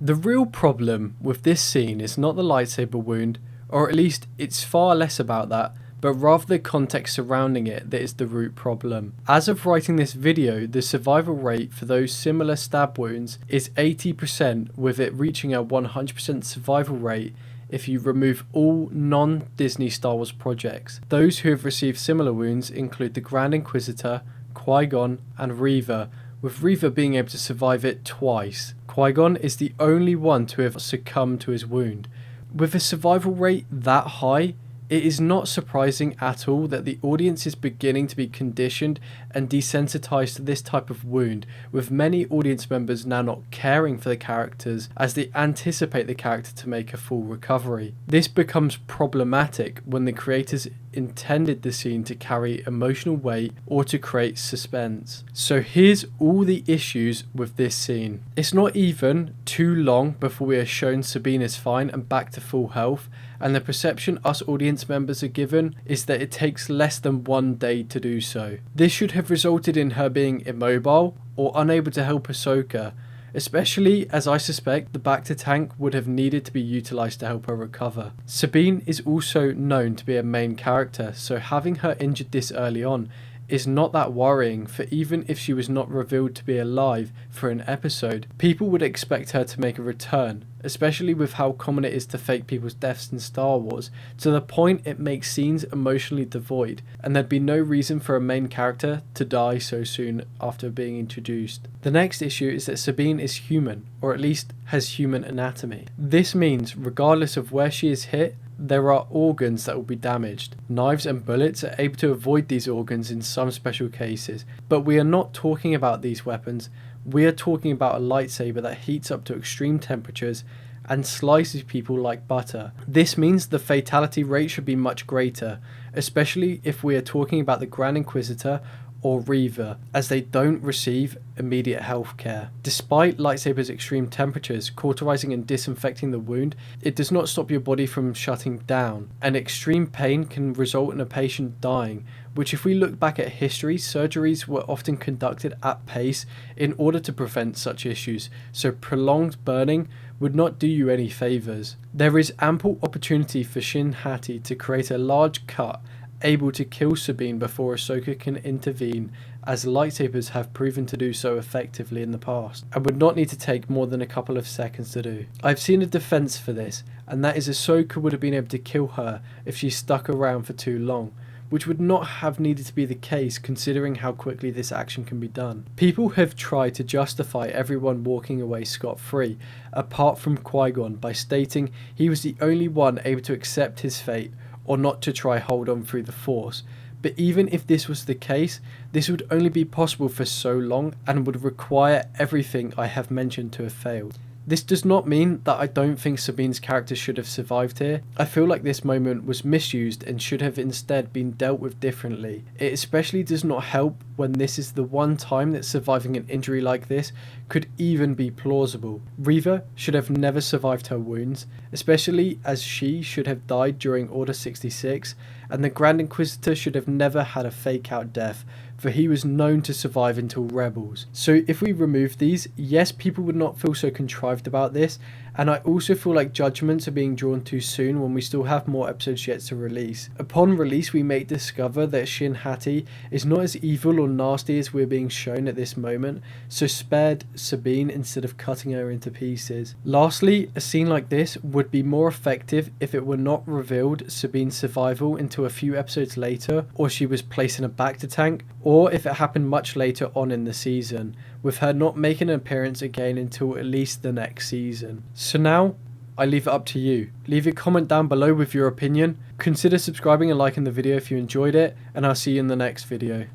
The real problem with this scene is not the lightsaber wound, or at least it's far less about that, but rather the context surrounding it that is the root problem. As of writing this video, the survival rate for those similar stab wounds is 80%, with it reaching a 100% survival rate if you remove all non-Disney Star Wars projects. Those who have received similar wounds include the Grand Inquisitor, Qui-Gon and Reva, with Reva being able to survive it twice. Qui-Gon is the only one to have succumbed to his wound. With a survival rate that high, it is not surprising at all that the audience is beginning to be conditioned and desensitized to this type of wound, with many audience members now not caring for the characters as they anticipate the character to make a full recovery. This becomes problematic when the creators intended the scene to carry emotional weight or to create suspense. So here's all the issues with this scene. It's not even too long before we are shown Sabine is fine and back to full health, and the perception us audience members are given is that it takes less than 1 day to do so. This should have resulted in her being immobile or unable to help Ahsoka, especially as I suspect the Bacta tank would have needed to be utilised to help her recover. Sabine is also known to be a main character, so having her injured this early on is not that worrying, for even if she was not revealed to be alive for an episode, people would expect her to make a return, especially with how common it is to fake people's deaths in Star Wars, to the point it makes scenes emotionally devoid, and there'd be no reason for a main character to die so soon after being introduced. The next issue is that Sabine is human, or at least has human anatomy. This means regardless of where she is hit, there are organs that will be damaged. Knives and bullets are able to avoid these organs in some special cases, but we are not talking about these weapons. We are talking about a lightsaber that heats up to extreme temperatures and slices people like butter. This means the fatality rate should be much greater, especially if we are talking about the Grand Inquisitor or Reva, as they don't receive immediate health care. Despite lightsabers' extreme temperatures cauterizing and disinfecting the wound, it does not stop your body from shutting down, and extreme pain can result in a patient dying, which if we look back at history, surgeries were often conducted at pace in order to prevent such issues, so prolonged burning would not do you any favours. There is ample opportunity for Shin Hati to create a large cut able to kill Sabine before Ahsoka can intervene, as lightsabers have proven to do so effectively in the past, and would not need to take more than a couple of seconds to do. I've seen a defense for this, and that is Ahsoka would have been able to kill her if she stuck around for too long, which would not have needed to be the case considering how quickly this action can be done. People have tried to justify everyone walking away scot-free, apart from Qui-Gon, by stating he was the only one able to accept his fate, or not to try hold on through the Force. But even if this was the case, this would only be possible for so long and would require everything I have mentioned to have failed. This does not mean that I don't think Sabine's character should have survived here. I feel like this moment was misused and should have instead been dealt with differently. It especially does not help when this is the one time that surviving an injury like this could even be plausible. Reva should have never survived her wounds, especially as she should have died during Order 66, and the Grand Inquisitor should have never had a fake out death, for he was known to survive until Rebels. So if we remove these, yes, people would not feel so contrived about this, and I also feel like judgments are being drawn too soon when we still have more episodes yet to release. Upon release, we may discover that Shin Hati is not as evil or nasty as we're being shown at this moment, so spared Sabine instead of cutting her into pieces. Lastly, a scene like this would be more effective if it were not revealed Sabine's survival until a few episodes later, or she was placed in a Bacta tank, or if it happened much later on in the season, with her not making an appearance again until at least the next season. So now, I leave it up to you. Leave a comment down below with your opinion, consider subscribing and liking the video if you enjoyed it, and I'll see you in the next video.